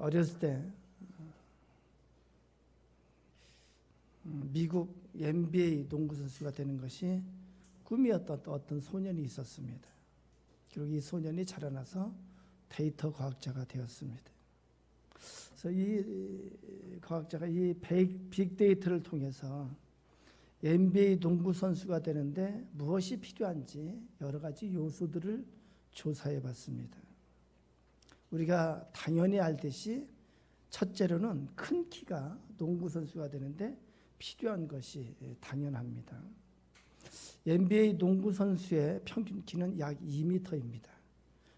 어렸을 때 미국 NBA 농구 선수가 되는 것이 꿈이었던 어떤 소년이 있었습니다. 그리고 이 소년이 자라나서 데이터 과학자가 되었습니다. 그래서 이 과학자가 이 빅데이터를 통해서 NBA 농구 선수가 되는데 무엇이 필요한지 여러 가지 요소들을 조사해 봤습니다. 우리가 당연히 알듯이 첫째로는 큰 키가 농구 선수가 되는데 필요한 것이 당연합니다. NBA 농구 선수의 평균 키는 약 2m입니다.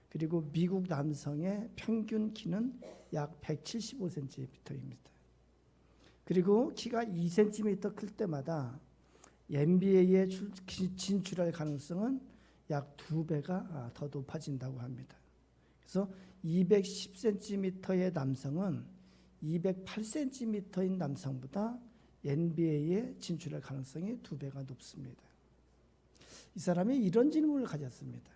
그리고 미국 남성의 평균 키는 약 175cm입니다. 그리고 키가 2cm 클 때마다 NBA에 진출할 가능성은 약 2배가 더 높아진다고 합니다. 그래서 210cm의 남성은 208cm인 남성보다 NBA에 진출할 가능성이 2배가 높습니다. 이 사람이 이런 질문을 가졌습니다.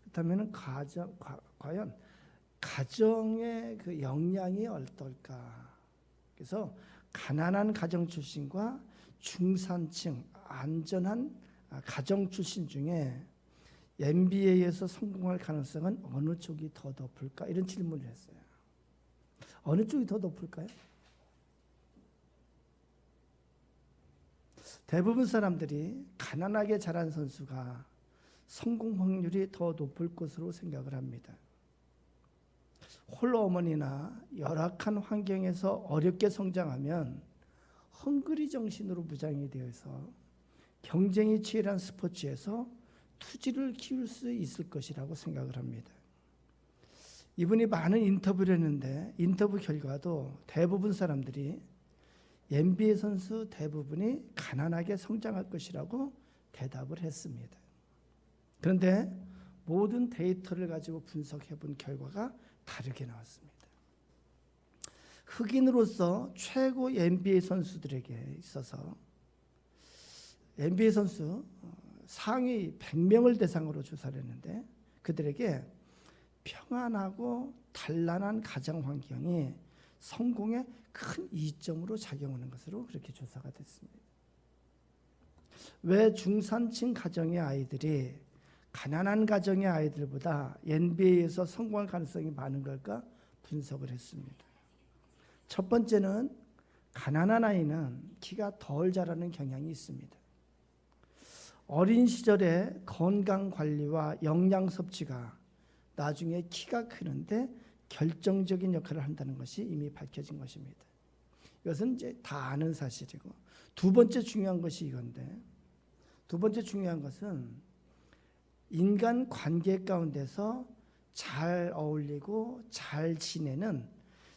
그렇다면 과연 가정의 그 역량이 어떨까? 그래서 가난한 가정 출신과 중산층 안전한 가정 출신 중에 NBA에서 성공할 가능성은 어느 쪽이 더 높을까? 이런 질문을 했어요. 어느 쪽이 더 높을까요? 대부분 사람들이 가난하게 자란 선수가 성공 확률이 더 높을 것으로 생각을 합니다. 홀로 어머니나 열악한 환경에서 어렵게 성장하면 헝그리 정신으로 무장이 되어서 경쟁이 치열한 스포츠에서 투지를 키울 수 있을 것이라고 생각을 합니다. 이분이 많은 인터뷰를 했는데 인터뷰 결과도 대부분 사람들이 NBA 선수 대부분이 가난하게 성장할 것이라고 대답을 했습니다. 그런데 모든 데이터를 가지고 분석해 본 결과가 다르게 나왔습니다. 흑인으로서 최고 NBA 선수들에게 있어서 NBA 선수 상위 100명을 대상으로 조사를 했는데 그들에게 평안하고 단란한 가정 환경이 성공의 큰 이점으로 작용하는 것으로 그렇게 조사가 됐습니다. 왜 중산층 가정의 아이들이 가난한 가정의 아이들보다 NBA에서 성공할 가능성이 많은 걸까 분석을 했습니다. 첫 번째는 가난한 아이는 키가 덜 자라는 경향이 있습니다. 어린 시절에 건강 관리와 영양 섭취가 나중에 키가 크는데 결정적인 역할을 한다는 것이 이미 밝혀진 것입니다. 이것은 이제 다 아는 사실이고, 두 번째 중요한 것이 이건데, 두 번째 중요한 것은 인간 관계 가운데서 잘 어울리고 잘 지내는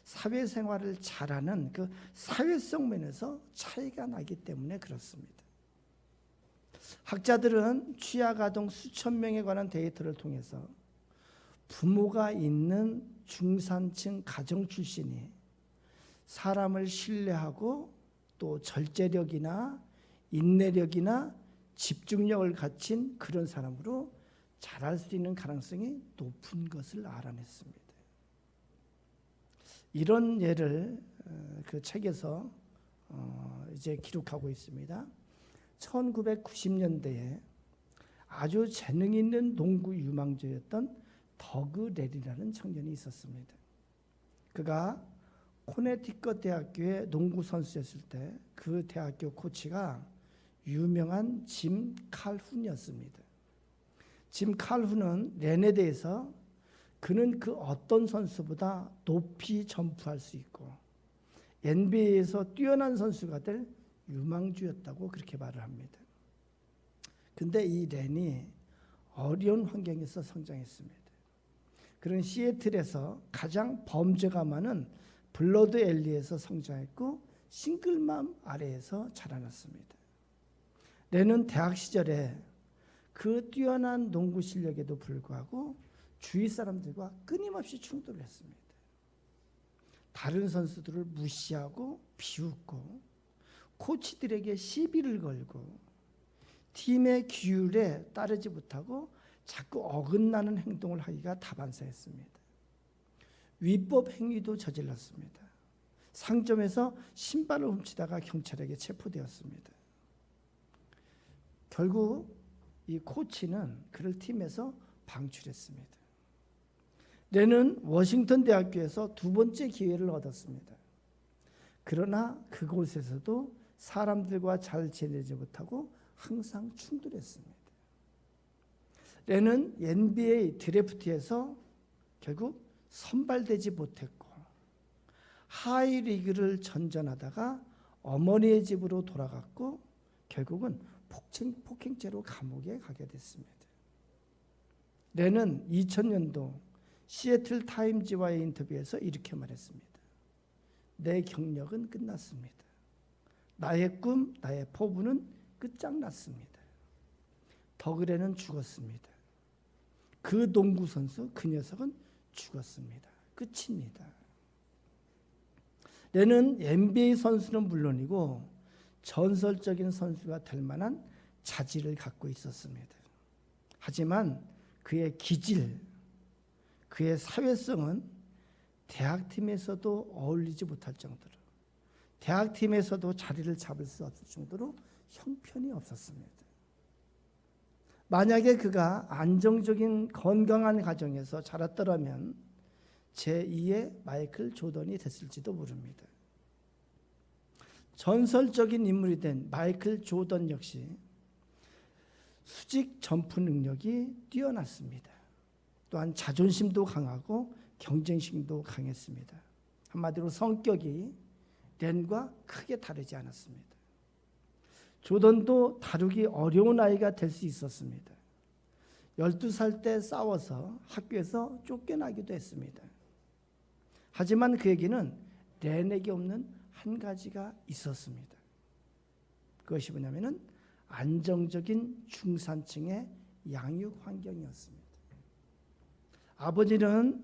사회생활을 잘하는 그 사회성 면에서 차이가 나기 때문에 그렇습니다. 학자들은 취약아동 수천 명에 관한 데이터를 통해서 부모가 있는 중산층 가정 출신이 사람을 신뢰하고 또 절제력이나 인내력이나 집중력을 갖춘 그런 사람으로 자랄 수 있는 가능성이 높은 것을 알아냈습니다. 이런 예를 그 책에서 이제 기록하고 있습니다. 1990년대에 아주 재능 있는 농구 유망주였던 더그 렐이라는 청년이 있었습니다. 그가 코네티컷 대학교의 농구 선수였을 때 그 대학교 코치가 유명한 짐 칼훈이었습니다. 짐 칼훈은 렐에 대해서 그는 그 어떤 선수보다 높이 점프할 수 있고 NBA에서 뛰어난 선수가 될 유망주였다고 그렇게 말을 합니다. 근데 이 렐이 어려운 환경에서 성장했습니다. 그는 시애틀에서 가장 범죄가 많은 블러드 앨리에서 성장했고 싱글맘 아래에서 자라났습니다. 렐은 대학 시절에 그 뛰어난 농구 실력에도 불구하고 주위 사람들과 끊임없이 충돌을 했습니다. 다른 선수들을 무시하고 비웃고 코치들에게 시비를 걸고 팀의 규율에 따르지 못하고 자꾸 어긋나는 행동을 하기가 다반사였습니다. 위법 행위도 저질렀습니다. 상점에서 신발을 훔치다가 경찰에게 체포되었습니다. 결국 이 코치는 그를 팀에서 방출했습니다. 렌은 워싱턴 대학교에서 두 번째 기회를 얻었습니다. 그러나 그곳에서도 사람들과 잘 지내지 못하고 항상 충돌했습니다. 렌은 NBA 드래프트에서 결국 선발되지 못했고 하이리그를 전전하다가 어머니의 집으로 돌아갔고 결국은 폭행죄로 감옥에 가게 됐습니다. 렌은 2000년도 시애틀 타임즈와의 인터뷰에서 이렇게 말했습니다. 내 경력은 끝났습니다. 나의 꿈, 나의 포부는 끝장났습니다. 더그레는 죽었습니다. 그 농구 선수, 그 녀석은 죽었습니다. 끝입니다. 렌은 NBA 선수는 물론이고 전설적인 선수가 될 만한 자질을 갖고 있었습니다. 하지만 그의 기질, 그의 사회성은 대학팀에서도 어울리지 못할 정도로, 대학팀에서도 자리를 잡을 수 없을 정도로 형편이 없었습니다. 만약에 그가 안정적인 건강한 가정에서 자랐더라면 제2의 마이클 조던이 됐을지도 모릅니다. 전설적인 인물이 된 마이클 조던 역시 수직 점프 능력이 뛰어났습니다. 또한 자존심도 강하고 경쟁심도 강했습니다. 한마디로 성격이 렌과 크게 다르지 않았습니다. 조던도 다루기 어려운 아이가 될 수 있었습니다. 12살 때 싸워서 학교에서 쫓겨나기도 했습니다. 하지만 그에게는 렌에게 없는 한 가지가 있었습니다. 그것이 뭐냐면은 안정적인 중산층의 양육 환경이었습니다. 아버지는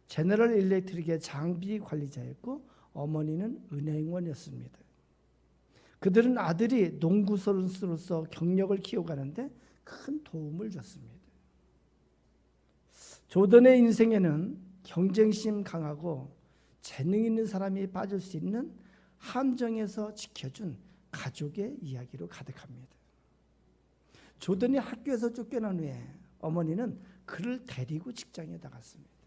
제너럴 일렉트릭의 장비 관리자였고 어머니는 은행원이었습니다. 그들은 아들이 농구 선수로서 경력을 키워가는데 큰 도움을 줬습니다. 조던의 인생에는 경쟁심 강하고 재능 있는 사람이 빠질 수 있는 함정에서 지켜준 가족의 이야기로 가득합니다. 조던이 학교에서 쫓겨난 후에 어머니는 그를 데리고 직장에 나갔습니다.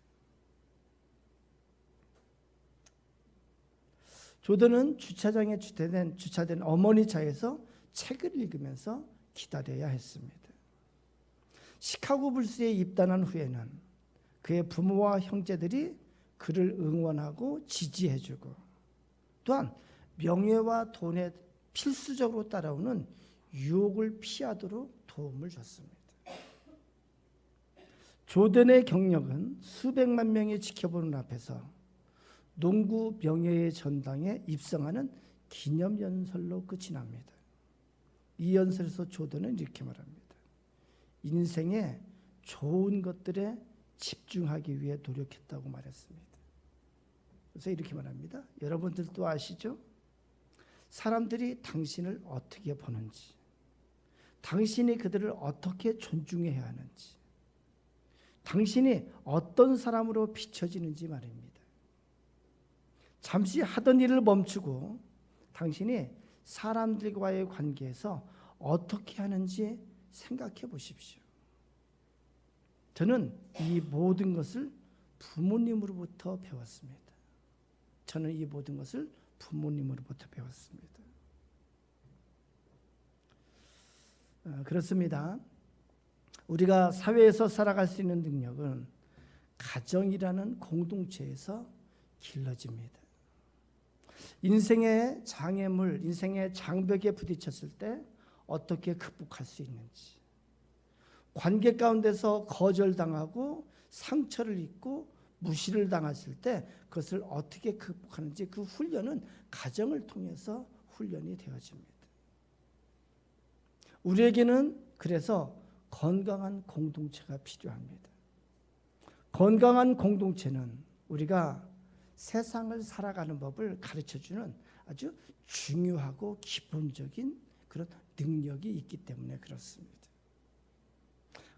조던은 주차장에 주차된 어머니 차에서 책을 읽으면서 기다려야 했습니다. 시카고 불스에 입단한 후에는 그의 부모와 형제들이 그를 응원하고 지지해주고 또한 명예와 돈에 필수적으로 따라오는 유혹을 피하도록 도움을 줬습니다. 조던의 경력은 수백만 명이 지켜보는 앞에서 농구 명예의 전당에 입성하는 기념연설로 끝이 납니다. 이 연설에서 조던은 이렇게 말합니다. 인생에 좋은 것들에 집중하기 위해 노력했다고 말했습니다. 그래서 이렇게 말합니다. 여러분들도 아시죠? 사람들이 당신을 어떻게 보는지, 당신이 그들을 어떻게 존중해야 하는지, 당신이 어떤 사람으로 비춰지는지 말입니다. 잠시 하던 일을 멈추고 당신이 사람들과의 관계에서 어떻게 하는지 생각해 보십시오. 저는 이 모든 것을 부모님으로부터 배웠습니다. 저는 이 모든 것을 부모님으로부터 배웠습니다. 그렇습니다. 우리가 사회에서 살아갈 수 있는 능력은 가정이라는 공동체에서 길러집니다. 인생의 장애물, 인생의 장벽에 부딪혔을 때 어떻게 극복할 수 있는지, 관계 가운데서 거절당하고 상처를 입고 무시를 당했을 때 그것을 어떻게 극복하는지 그 훈련은 가정을 통해서 훈련이 되어집니다. 우리에게는 그래서 건강한 공동체가 필요합니다. 건강한 공동체는 우리가 세상을 살아가는 법을 가르쳐주는 아주 중요하고 기본적인 그런 능력이 있기 때문에 그렇습니다.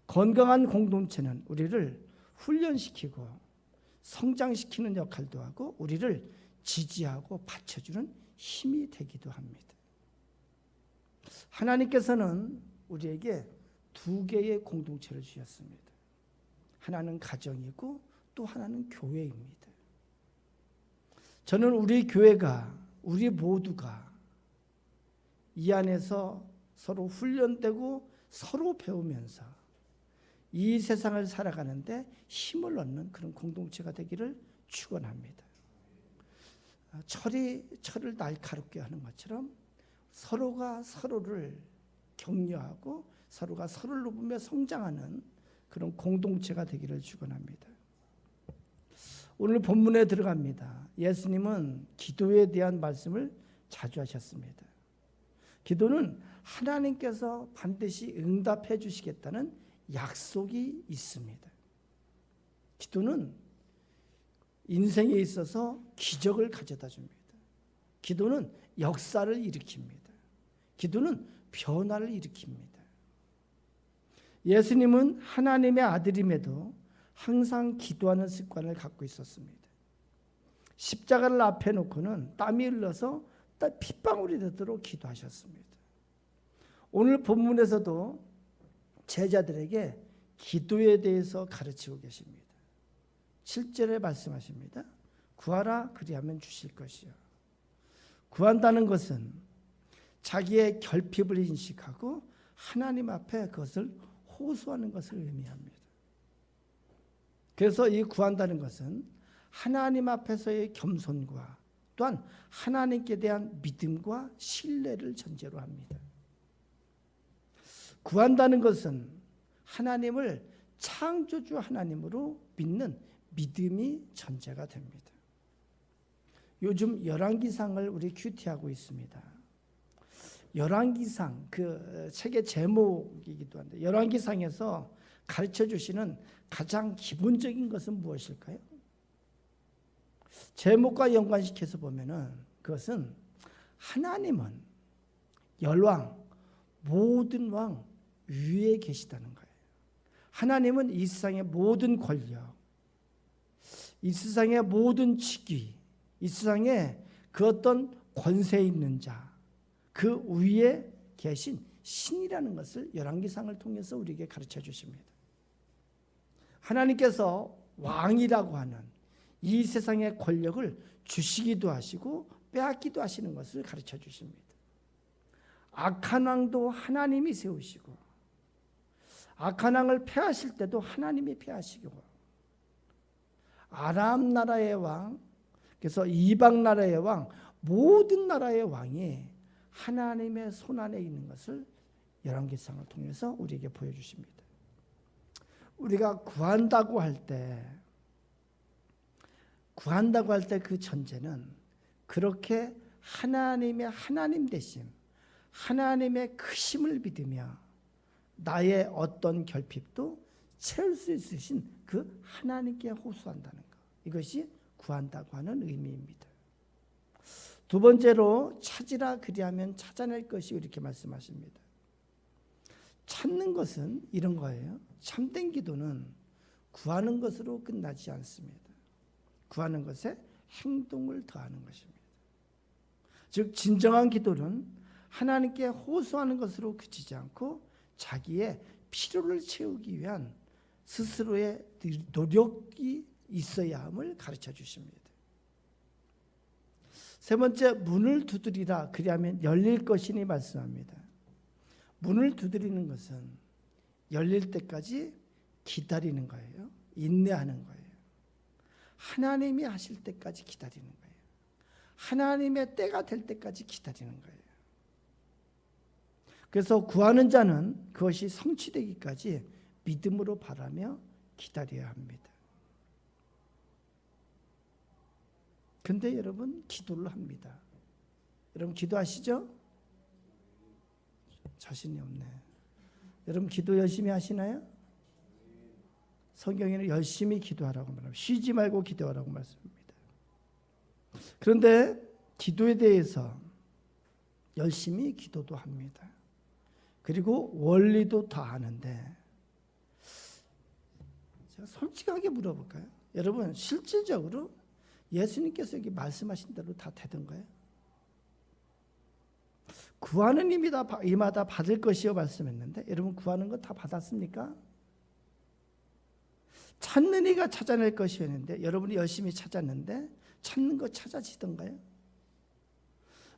건강한 공동체는 우리를 훈련시키고 성장시키는 역할도 하고 우리를 지지하고 받쳐주는 힘이 되기도 합니다. 하나님께서는 우리에게 두 개의 공동체를 주셨습니다. 하나는 가정이고 또 하나는 교회입니다. 저는 우리 교회가, 우리 모두가 이 안에서 서로 훈련되고 서로 배우면서 이 세상을 살아가는데 힘을 얻는 그런 공동체가 되기를 축원합니다. 철을 날카롭게 하는 것처럼 서로가 서로를 격려하고 서로가 서로를 돕으며 성장하는 그런 공동체가 되기를 축원합니다. 오늘 본문에 들어갑니다. 예수님은 기도에 대한 말씀을 자주 하셨습니다. 기도는 하나님께서 반드시 응답해 주시겠다는 약속이 있습니다. 기도는 인생에 있어서 기적을 가져다 줍니다. 기도는 역사를 일으킵니다. 기도는 변화를 일으킵니다. 예수님은 하나님의 아들임에도 항상 기도하는 습관을 갖고 있었습니다. 십자가를 앞에 놓고는 땀이 흘러서 핏방울이 되도록 기도하셨습니다. 오늘 본문에서도 제자들에게 기도에 대해서 가르치고 계십니다. 7절에 말씀하십니다. 구하라 그리하면 주실 것이요. 구한다는 것은 자기의 결핍을 인식하고 하나님 앞에 그것을 호소하는 것을 의미합니다. 그래서 이 구한다는 것은 하나님 앞에서의 겸손과 또한 하나님께 대한 믿음과 신뢰를 전제로 합니다. 구한다는 것은 하나님을 창조주 하나님으로 믿는 믿음이 전제가 됩니다. 요즘 열왕기상을 우리 큐티하고 있습니다. 열왕기상 그 책의 제목이기도 한데 열왕기상에서 가르쳐 주시는 가장 기본적인 것은 무엇일까요? 제목과 연관시켜서 보면은 그것은 하나님은 열왕 모든 왕 위에 계시다는 거예요. 하나님은 이 세상의 모든 권력, 이 세상의 모든 직위, 이 세상에 그 어떤 권세 있는 자, 그 위에 계신 신이라는 것을 열왕기상을 통해서 우리에게 가르쳐 주십니다. 하나님께서 왕이라고 하는 이 세상의 권력을 주시기도 하시고 빼앗기도 하시는 것을 가르쳐 주십니다. 악한 왕도 하나님이 세우시고 악한 왕을 패하실 때도 하나님이 패하시고 아람 나라의 왕, 그래서 이방 나라의 왕, 모든 나라의 왕이 하나님의 손안에 있는 것을 열왕기상을 통해서 우리에게 보여주십니다. 우리가 구한다고 할 때 그 전제는 그렇게 하나님의 하나님 되심, 하나님의 크심을 믿으며 나의 어떤 결핍도 채울 수 있으신 그 하나님께 호소한다는 것, 이것이 구한다고 하는 의미입니다. 두 번째로 찾으라 그리하면 찾아낼 것이 이렇게 말씀하십니다. 찾는 것은 이런 거예요. 참된 기도는 구하는 것으로 끝나지 않습니다. 구하는 것에 행동을 더하는 것입니다. 즉 진정한 기도는 하나님께 호소하는 것으로 그치지 않고 자기의 필요를 채우기 위한 스스로의 노력이 있어야 함을 가르쳐 주십니다. 세 번째, 문을 두드리라 그리하면 열릴 것이니 말씀합니다. 문을 두드리는 것은 열릴 때까지 기다리는 거예요. 인내하는 거예요. 하나님이 하실 때까지 기다리는 거예요. 하나님의 때가 될 때까지 기다리는 거예요. 그래서 구하는 자는 그것이 성취되기까지 믿음으로 바라며 기다려야 합니다. 근데 여러분 기도를 합니다. 여러분 기도하시죠? 자신이 없네. 여러분 기도 열심히 하시나요? 성경에는 열심히 기도하라고 말합니다. 쉬지 말고 기도하라고 말씀합니다. 그런데 기도에 대해서 열심히 기도도 합니다. 그리고 원리도 다 아는데 제가 솔직하게 물어볼까요? 여러분 실질적으로 예수님께서 여기 말씀하신 대로 다 되던가요? 구하는 이마다 받을 것이요 말씀했는데 여러분 구하는 거 다 받았습니까? 찾는 이가 찾아낼 것이었는데 여러분이 열심히 찾았는데 찾는 거 찾아지던가요?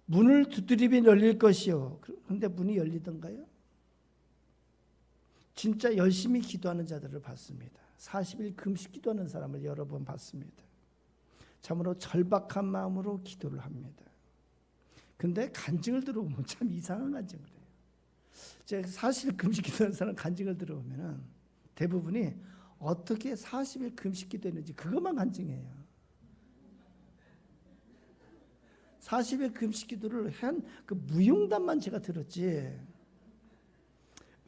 문을 두드리면 열릴 것이요. 그런데 문이 열리던가요? 진짜 열심히 기도하는 자들을 봤습니다. 40일 금식 기도하는 사람을 여러 번 봤습니다. 참으로 절박한 마음으로 기도를 합니다. 근데 간증을 들어보면 참 이상한 간증을 해요. 제가 40일 금식 기도하는 사람 간증을 들어보면 대부분이 어떻게 40일 금식 기도했는지 그것만 간증해요. 40일 금식 기도를 한 그 무용담만 제가 들었지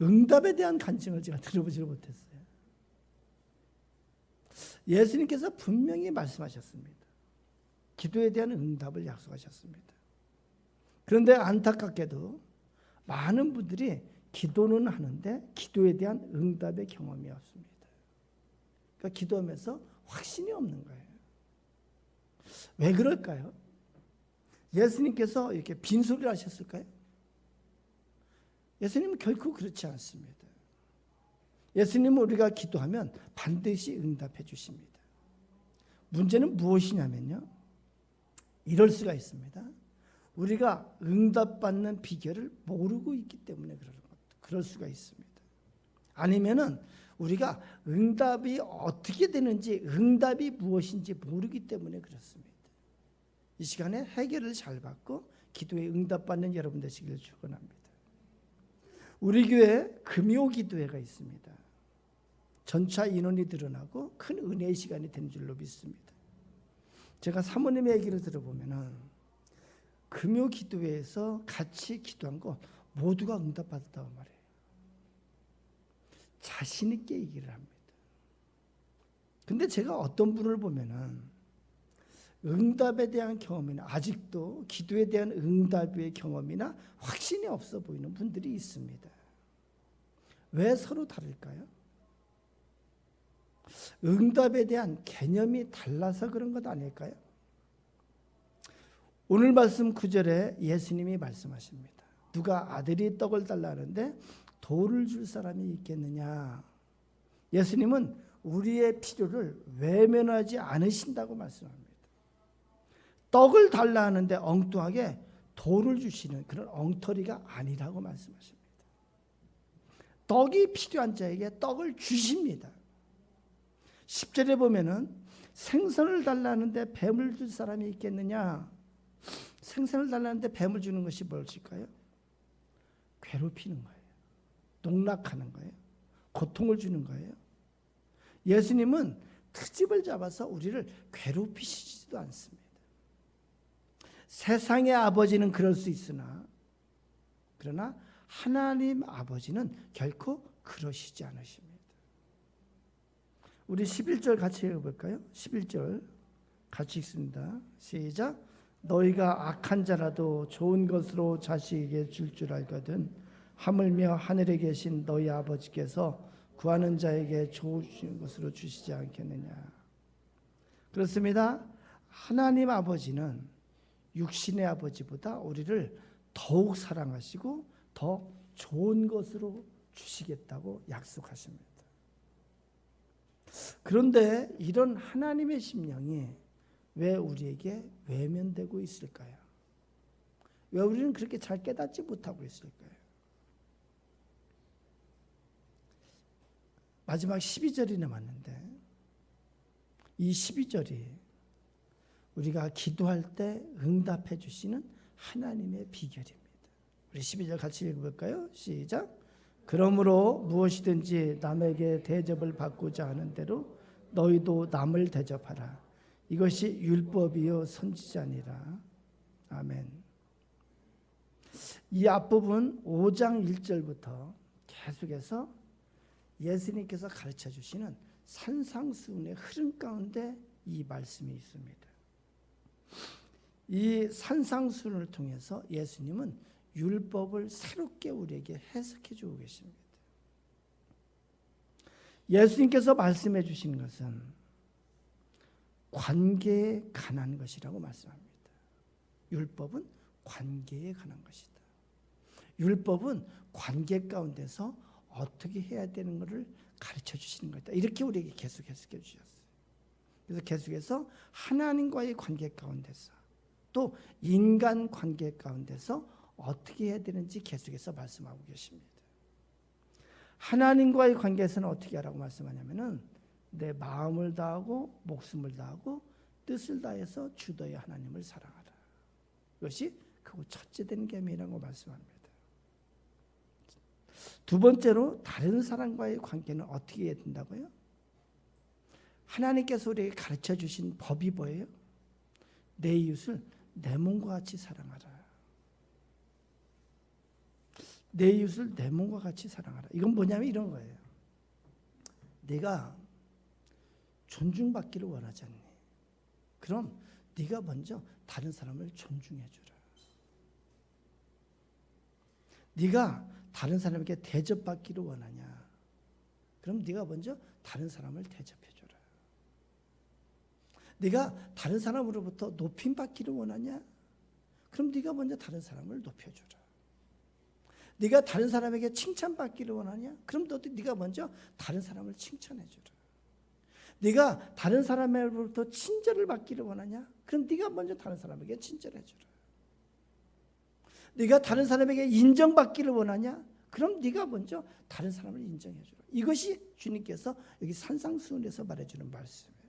응답에 대한 간증을 제가 들어보지 못했어요. 예수님께서 분명히 말씀하셨습니다. 기도에 대한 응답을 약속하셨습니다. 그런데 안타깝게도 많은 분들이 기도는 하는데 기도에 대한 응답의 경험이 없습니다. 그러니까 기도하면서 확신이 없는 거예요. 왜 그럴까요? 예수님께서 이렇게 빈소리를 하셨을까요? 예수님은 결코 그렇지 않습니다. 예수님은 우리가 기도하면 반드시 응답해 주십니다. 문제는 무엇이냐면요. 이럴 수가 있습니다. 우리가 응답받는 비결을 모르고 있기 때문에 그럴 수가 있습니다. 아니면은 우리가 응답이 어떻게 되는지, 응답이 무엇인지 모르기 때문에 그렇습니다. 이 시간에 해결을 잘 받고 기도에 응답받는 여러분 되시기를 축원합니다. 우리 교회에 금요기도회가 있습니다. 전차 인원이 늘어나고 큰 은혜의 시간이 된 줄로 믿습니다. 제가 사모님의 얘기를 들어보면은 금요기도회에서 같이 기도한 거 모두가 응답받았다고 말해요. 자신 있게 얘기를 합니다. 근데 제가 어떤 분을 보면은 응답에 대한 경험이나 아직도 기도에 대한 응답의 경험이나 확신이 없어 보이는 분들이 있습니다. 왜 서로 다를까요? 응답에 대한 개념이 달라서 그런 것 아닐까요? 오늘 말씀 9절에 예수님이 말씀하십니다. 누가 아들이 떡을 달라는데 돌을 줄 사람이 있겠느냐? 예수님은 우리의 필요를 외면하지 않으신다고 말씀합니다. 떡을 달라 하는데 엉뚱하게 돌을 주시는 그런 엉터리가 아니라고 말씀하십니다. 떡이 필요한 자에게 떡을 주십니다. 10절에 보면은 생선을 달라 하는데 뱀을 줄 사람이 있겠느냐? 생선을 달라 하는데 뱀을 주는 것이 무엇일까요? 괴롭히는 거예요. 농락하는 거예요. 고통을 주는 거예요. 예수님은 트집을 잡아서 우리를 괴롭히시지도 않습니다. 세상의 아버지는 그럴 수 있으나 그러나 하나님 아버지는 결코 그러시지 않으십니다. 우리 11절 같이 읽어볼까요? 11절 같이 읽습니다. 시작. 너희가 악한 자라도 좋은 것으로 자식에게 줄 줄 알거든 하물며 하늘에 계신 너희 아버지께서 구하는 자에게 좋으신 것으로 주시지 않겠느냐. 그렇습니다. 하나님 아버지는 육신의 아버지보다 우리를 더욱 사랑하시고 더 좋은 것으로 주시겠다고 약속하십니다. 그런데 이런 하나님의 심령이 왜 우리에게 외면되고 있을까요? 왜 우리는 그렇게 잘 깨닫지 못하고 있을까요? 마지막 12절이 남았는데 이 12절이 우리가 기도할 때 응답해 주시는 하나님의 비결입니다. 우리 12절 같이 읽어볼까요? 시작. 그러므로 무엇이든지 남에게 대접을 받고자 하는 대로 너희도 남을 대접하라. 이것이 율법이요 선지자니라. 아멘. 이 앞부분 5장 1절부터 계속해서 예수님께서 가르쳐 주시는 산상수훈의 흐름 가운데 이 말씀이 있습니다. 이 산상수훈을 통해서 예수님은 율법을 새롭게 우리에게 해석해 주고 계십니다. 예수님께서 말씀해 주신 것은 관계에 관한 것이라고 말씀합니다. 율법은 관계에 관한 것이다. 율법은 관계 가운데서 어떻게 해야 되는 것을 가르쳐 주시는 것이다. 이렇게 우리에게 계속해서 주셨어요. 그래서 계속해서 하나님과의 관계 가운데서 또 인간 관계 가운데서 어떻게 해야 되는지 계속해서 말씀하고 계십니다. 하나님과의 관계에서는 어떻게 하라고 말씀하냐면은 내 마음을 다하고 목숨을 다하고 뜻을 다해서 주 너의 하나님을 사랑하라. 이것이 그 첫째 된 계명이라고 말씀합니다. 두 번째로 다른 사람과의 관계는 어떻게 해야 된다고요? 하나님께서 우리에게 가르쳐 주신 법이 뭐예요? 내 이웃을 내 몸과 같이 사랑하라. 내 이웃을 내 몸과 같이 사랑하라. 이건 뭐냐면 이런 거예요. 내가 존중받기를 원하지 않니? 그럼 네가 먼저 다른 사람을 존중해 주라. 네가 다른 사람에게 대접받기를 원하냐? 그럼 네가 먼저 다른 사람을 대접해 주라. 네가 다른 사람으로부터 높임 받기를 원하냐? 그럼 네가 먼저 다른 사람을 높여 주라. 네가 다른 사람에게 칭찬받기를 원하냐? 그럼 너도 네가 먼저 다른 사람을 칭찬해 주라. 네가 다른 사람으로부터 친절을 받기를 원하냐? 그럼 네가 먼저 다른 사람에게 친절해 주라. 네가 다른 사람에게 인정받기를 원하냐? 그럼 네가 먼저 다른 사람을 인정해 주라. 이것이 주님께서 여기 산상수훈에서 말해주는 말씀이에요.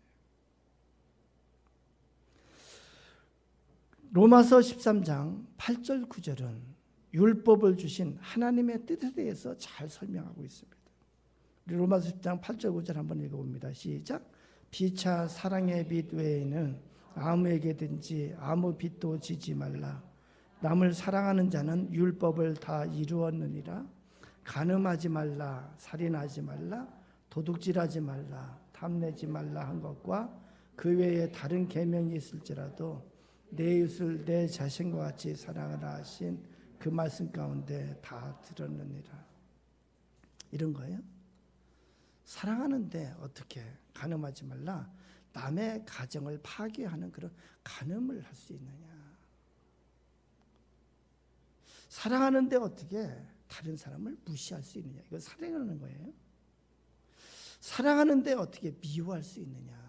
로마서 13장 8절 9절은 율법을 주신 하나님의 뜻에 대해서 잘 설명하고 있습니다. 우리 로마서 10장 8절 9절 한번 읽어봅니다. 시작. 피차 사랑의 빛 외에는 아무에게든지 아무 빛도 지지 말라. 남을 사랑하는 자는 율법을 다 이루었느니라. 간음하지 말라, 살인하지 말라, 도둑질하지 말라, 탐내지 말라 한 것과 그 외에 다른 계명이 있을지라도 내 이웃을 내 자신과 같이 사랑하라 하신 그 말씀 가운데 다 들었느니라. 이런 거예요. 사랑하는데 어떻게 간음하지 말라, 남의 가정을 파괴하는 그런 간음을 할 수 있느냐. 사랑하는데 어떻게 다른 사람을 무시할 수 있느냐. 이거 사랑하는 거예요. 사랑하는데 어떻게 미워할 수 있느냐.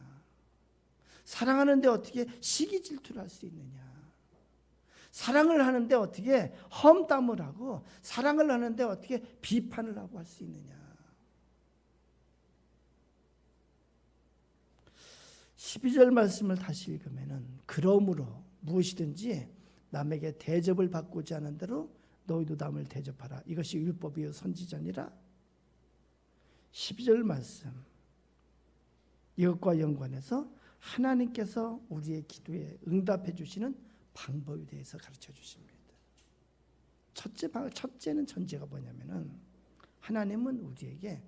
사랑하는데 어떻게 시기 질투를 할 수 있느냐. 사랑을 하는데 어떻게 험담을 하고 사랑을 하는데 어떻게 비판을 하고 할 수 있느냐. 12절 말씀을 다시 읽으면은 그러므로 무엇이든지 남에게 대접을 받고자 하는 대로 너희도 남을 대접하라. 이것이 율법이요 선지자니라. 12절 말씀 이것과 연관해서 하나님께서 우리의 기도에 응답해 주시는 방법에 대해서 가르쳐 주십니다. 첫째는 전제가 뭐냐면은 하나님은 우리에게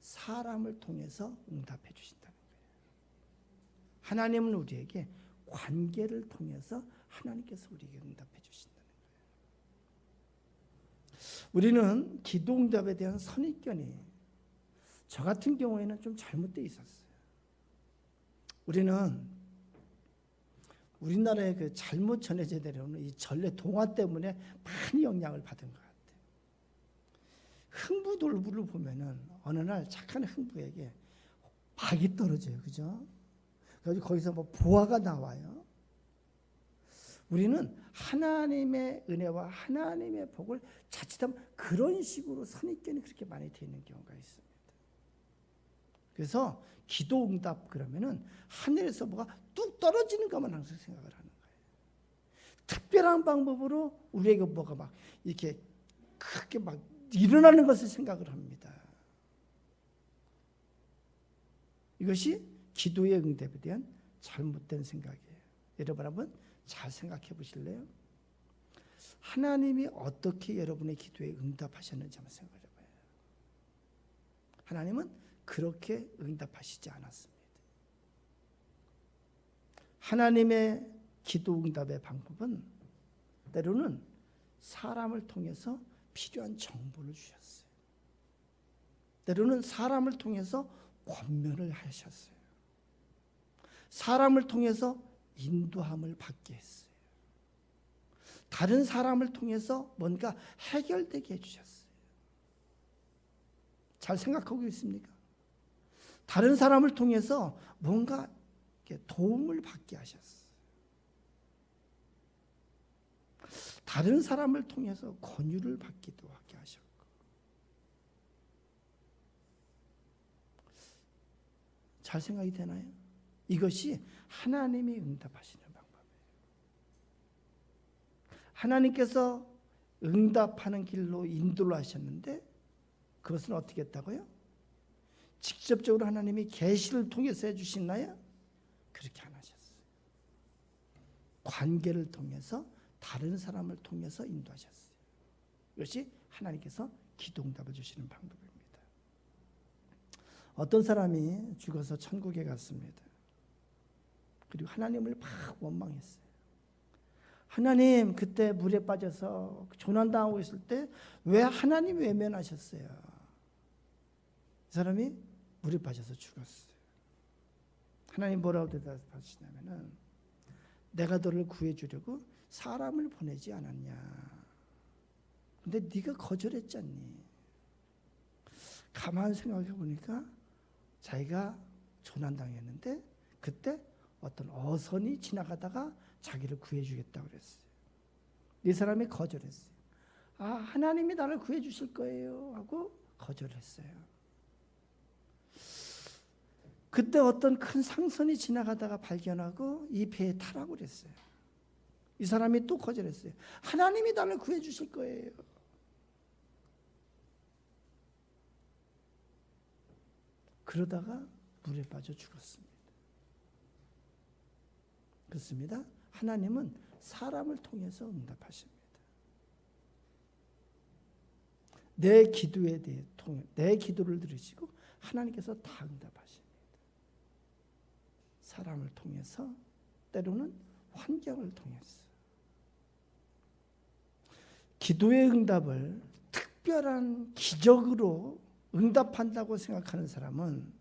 사람을 통해서 응답해 주신다는 거예요. 하나님은 우리에게 관계를 통해서 하나님께서 우리에게 응답해 주신다는 거예요. 우리는 기도 응답에 대한 선입견이 저 같은 경우에는 좀 잘못되어 있었어요. 우리는 우리나라에 그 잘못 전해져 내려오는 이 전래 동화 때문에 많이 영향을 받은 것 같아요. 흥부돌부를 보면은 어느 날 착한 흥부에게 박이 떨어져요, 그죠? 그래서 거기서 뭐 보화가 나와요. 우리는 하나님의 은혜와 하나님의 복을 자칫하면 그런 식으로 선입견이 그렇게 많이 되어 있는 경우가 있습니다. 그래서 기도 응답 그러면은 하늘에서 뭐가 뚝 떨어지는 것만 항상 생각을 하는 거예요. 특별한 방법으로 우리에게 뭐가 막 이렇게 크게 막 일어나는 것을 생각을 합니다. 이것이 기도의 응답에 대한 잘못된 생각이에요. 여러분 한번 잘 생각해 보실래요? 하나님이 어떻게 여러분의 기도에 응답하셨는지 한번 생각해 봐요. 하나님은 그렇게 응답하시지 않았습니다. 하나님의 기도 응답의 방법은 때로는 사람을 통해서 필요한 정보를 주셨어요. 때로는 사람을 통해서 권면을 하셨어요. 사람을 통해서 인도함을 받게 했어요. 다른 사람을 통해서 뭔가 해결되게 해주셨어요. 잘 생각하고 있습니까? 다른 사람을 통해서 뭔가 도움을 받게 하셨어요. 다른 사람을 통해서 권유를 받기도 하게 하셨고. 잘 생각이 되나요? 이것이 하나님이 응답하시는 방법이에요. 하나님께서 응답하는 길로 인도를 하셨는데 그것은 어떻게 했다고요? 직접적으로 하나님이 계시를 통해서 해주시나요? 그렇게 안 하셨어요. 관계를 통해서 다른 사람을 통해서 인도하셨어요. 이것이 하나님께서 기도 응답을 주시는 방법입니다. 어떤 사람이 죽어서 천국에 갔습니다. 그리고 하나님을 막 원망했어요. 하나님, 그때 물에 빠져서 조난당하고 있을 때 왜 하나님 외면하셨어요? 이 사람이 물에 빠져서 죽었어요. 하나님 뭐라고 대답하시냐면은 내가 너를 구해주려고 사람을 보내지 않았냐. 근데 네가 거절했잖니. 가만 생각해 보니까 자기가 조난당했는데 그때 어떤 어선이 지나가다가 자기를 구해주겠다고 그랬어요. 이 사람이 거절했어요. 아, 하나님이 나를 구해주실 거예요 하고 거절했어요. 그때 어떤 큰 상선이 지나가다가 발견하고 이 배에 타라고 그랬어요. 이 사람이 또 거절했어요. 하나님이 나를 구해주실 거예요. 그러다가 물에 빠져 죽었습니다. 그렇습니다. 하나님은 사람을 통해서 응답하십니다. 내 기도에 대해 내 기도를 들으시고 하나님께서 다 응답하십니다. 사람을 통해서, 때로는 환경을 통해서. 기도의 응답을 특별한 기적으로 응답한다고 생각하는 사람은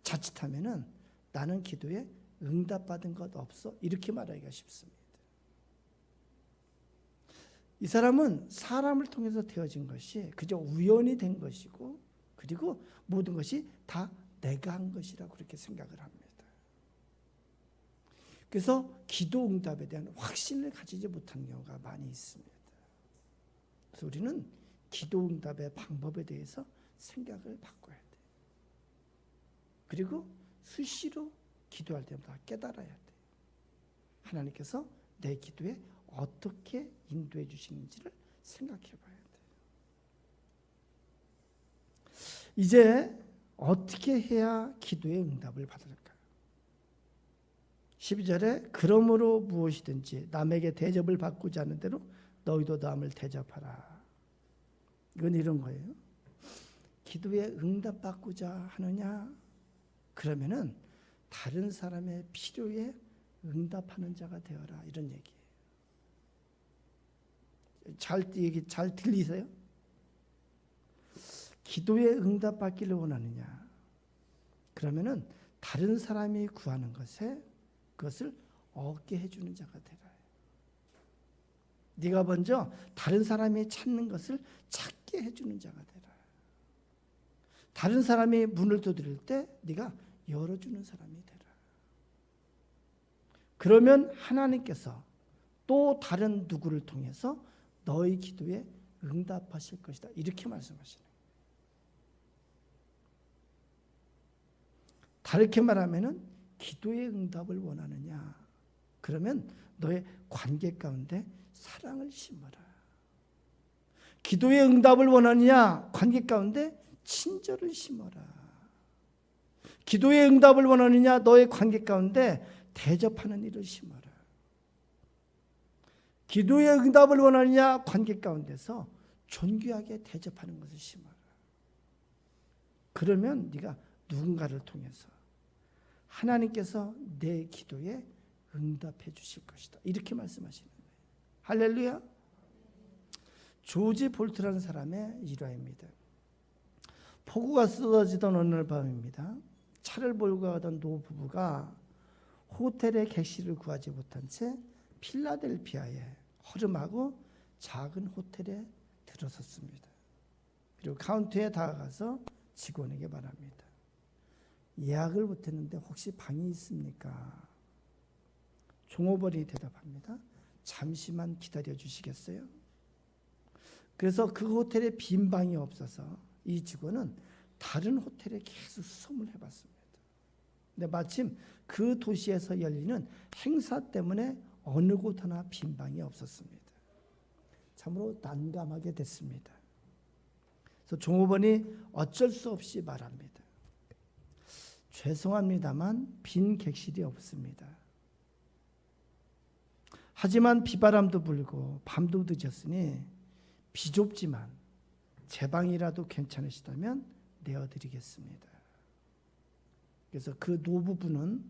자칫하면은 나는 기도에 응답받은 것 없어 이렇게 말하기가 쉽습니다. 이 사람은 사람을 통해서 되어진 것이 그저 우연이 된 것이고, 그리고 모든 것이 다 내가 한 것이라고 그렇게 생각을 합니다. 그래서 기도 응답에 대한 확신을 가지지 못한 경우가 많이 있습니다. 그래서 우리는 기도 응답의 방법에 대해서 생각을 바꿔야 돼요. 그리고 수시로 기도할 때마다 깨달아야 돼요. 하나님께서 내 기도에 어떻게 인도해 주시는지를 생각해 봐야 돼요. 이제 어떻게 해야 기도의 응답을 받을까요? 12절에 그러므로 무엇이든지 남에게 대접을 받고자 하는 대로 너희도 남을 대접하라. 이건 이런 거예요. 기도에 응답받고자 하느냐? 그러면은 다른 사람의 필요에 응답하는 자가 되어라. 이런 얘기예요. 잘 들리세요? 기도에 응답받기를 원하느냐? 그러면은 다른 사람이 구하는 것에 그것을 얻게 해주는 자가 되라. 네가 먼저 다른 사람이 찾는 것을 찾게 해주는 자가 되라. 다른 사람이 문을 두드릴 때 네가 열어주는 사람이 되라. 그러면 하나님께서 또 다른 누구를 통해서 너희 기도에 응답하실 것이다. 이렇게 말씀하시는 거예요. 다르게 말하면은 기도의 응답을 원하느냐? 그러면 너의 관계 가운데 사랑을 심어라. 기도의 응답을 원하느냐? 관계 가운데 친절을 심어라. 기도의 응답을 원하느냐? 너의 관계 가운데 대접하는 일을 심어라. 기도의 응답을 원하느냐? 관계 가운데서 존귀하게 대접하는 것을 심어라. 그러면 네가 누군가를 통해서 하나님께서 내 기도에 응답해 주실 것이다. 이렇게 말씀하시는 거예요. 할렐루야. 조지 볼트라는 사람의 일화입니다. 폭우가 쏟아지던 어느 날 밤입니다. 차를 몰고 가던 노부부가 호텔의 객실을 구하지 못한 채 필라델피아의 허름하고 작은 호텔에 들어섰습니다. 그리고 카운터에 다가가서 직원에게 말합니다. 예약을 못했는데 혹시 방이 있습니까? 종업원이 대답합니다. 잠시만 기다려 주시겠어요? 그래서 그 호텔에 빈 방이 없어서 이 직원은 다른 호텔에 계속 수소문을 해봤습니다. 근데 마침 그 도시에서 열리는 행사 때문에 어느 곳 하나 빈 방이 없었습니다. 참으로 난감하게 됐습니다. 그래서 종업원이 어쩔 수 없이 말합니다. 죄송합니다만 빈 객실이 없습니다. 하지만 비바람도 불고 밤도 늦었으니 비좁지만 제 방이라도 괜찮으시다면 내어드리겠습니다. 그래서 그 노부부는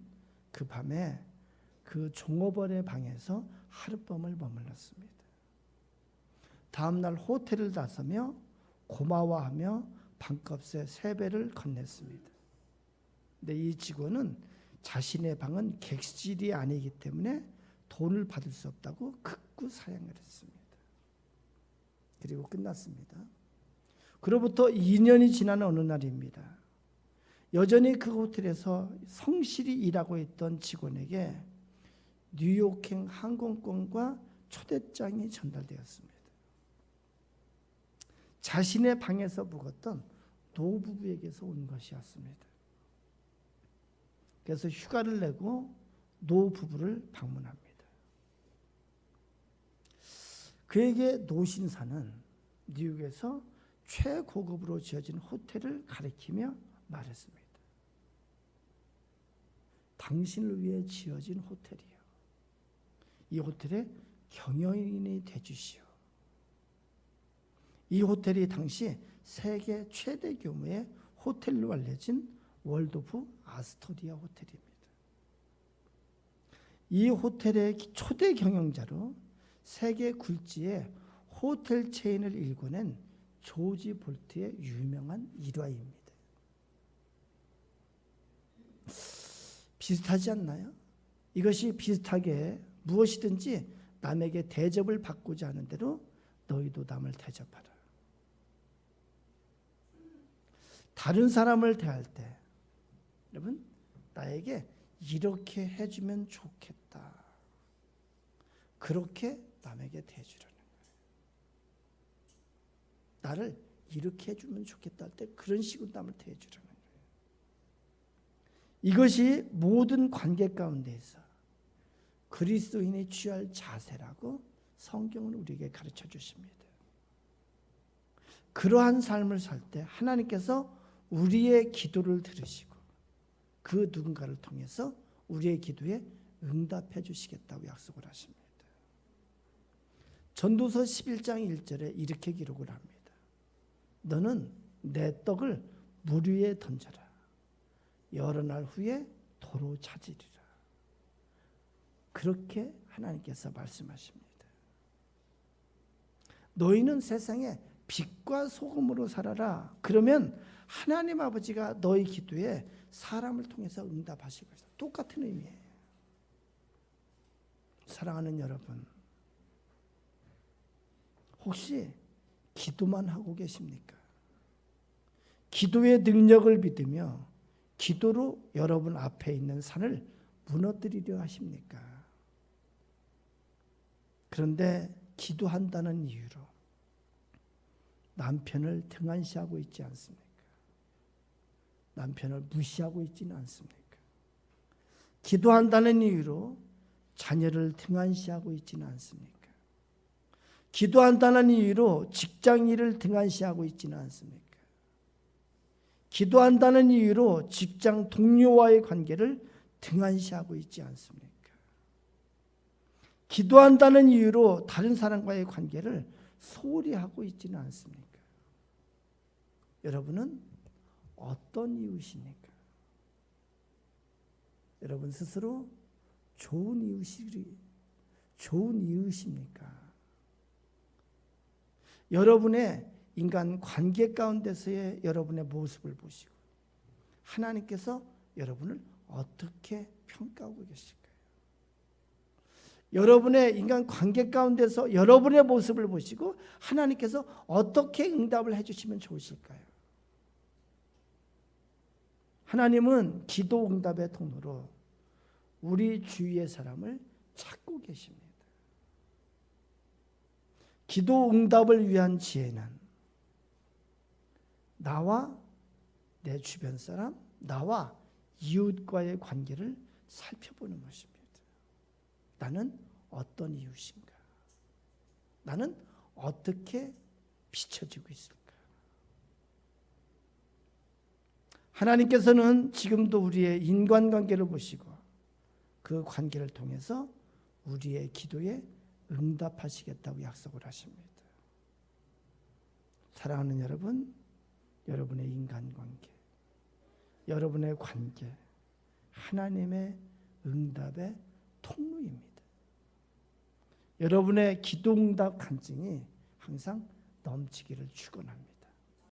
그 밤에 그 종업원의 방에서 하룻밤을 머물렀습니다. 다음날 호텔을 나서며 고마워하며 방값의 3배를 건넸습니다. 근데 이 직원은 자신의 방은 객실이 아니기 때문에 돈을 받을 수 없다고 극구 사양을 했습니다. 그리고 끝났습니다. 그로부터 2년이 지난 어느 날입니다. 여전히 그 호텔에서 성실히 일하고 있던 직원에게 뉴욕행 항공권과 초대장이 전달되었습니다. 자신의 방에서 묵었던 노부부에게서 온 것이었습니다. 그래서 휴가를 내고 노부부를 방문합니다. 그에게 노신사는 뉴욕에서 최고급으로 지어진 호텔을 가리키며 말했습니다. 당신을 위해 지어진 호텔이요. 이 호텔의 경영인이 되주시오. 이 호텔이 당시 세계 최대 규모의 호텔로 알려진 월도프 아스토리아 호텔입니다. 이 호텔의 초대 경영자로 세계 굴지의 호텔 체인을 일궈낸 조지 볼트의 유명한 일화입니다. 비슷하지 않나요? 이것이 비슷하게 무엇이든지 남에게 대접을 받고자 하는 대로 너희도 남을 대접하라. 다른 사람을 대할 때 여러분 나에게 이렇게 해주면 좋겠다. 그렇게 남에게 대해주라는 거예요. 나를 이렇게 해주면 좋겠다 할 때 그런 식으로 남을 대해주라는 거예요. 이것이 모든 관계 가운데에서 그리스도인이 취할 자세라고 성경은 우리에게 가르쳐 주십니다. 그러한 삶을 살 때 하나님께서 우리의 기도를 들으시고 그 누군가를 통해서 우리의 기도에 응답해 주시겠다고 약속을 하십니다. 전도서 11장 1절에 이렇게 기록을 합니다. 너는 내 떡을 물 위에 던져라. 여러 날 후에 도로 찾으리라. 그렇게 하나님께서 말씀하십니다. 너희는 세상에 빛과 소금으로 살아라. 그러면 하나님 아버지가 너희 기도에 사람을 통해서 응답하실 것이다. 똑같은 의미예요. 사랑하는 여러분, 혹시 기도만 하고 계십니까? 기도의 능력을 믿으며 기도로 여러분 앞에 있는 산을 무너뜨리려 하십니까? 그런데 기도한다는 이유로 남편을 등한시하고 있지 않습니까? 남편을 무시하고 있지는 않습니까? 기도한다는 이유로 자녀를 등한시하고 있지는 않습니까? 기도한다는 이유로 직장 일을 등한시하고 있지는 않습니까? 기도한다는 이유로 직장 동료와의 관계를 등한시하고 있지 않습니까? 기도한다는 이유로 다른 사람과의 관계를 소홀히 하고 있지는 않습니까? 여러분은 어떤 이웃입니까? 여러분 스스로 좋은 이웃입니까? 여러분의 인간 관계 가운데서의 여러분의 모습을 보시고 하나님께서 여러분을 어떻게 평가하고 계실까요? 여러분의 인간 관계 가운데서 여러분의 모습을 보시고 하나님께서 어떻게 응답을 해주시면 좋으실까요? 하나님은 기도 응답의 통로로 우리 주위의 사람을 찾고 계십니다. 기도 응답을 위한 지혜는 나와 내 주변 사람, 나와 이웃과의 관계를 살펴보는 것입니다. 나는 어떤 이웃인가? 나는 어떻게 비춰지고 있을까? 하나님께서는 지금도 우리의 인간관계를 보시고 그 관계를 통해서 우리의 기도에 응답하시겠다고 약속을 하십니다. 사랑하는 여러분, 여러분의 인간관계, 여러분의 관계, 하나님의 응답의 통로입니다. 여러분의 기도응답 간증이 항상 넘치기를 축원합니다.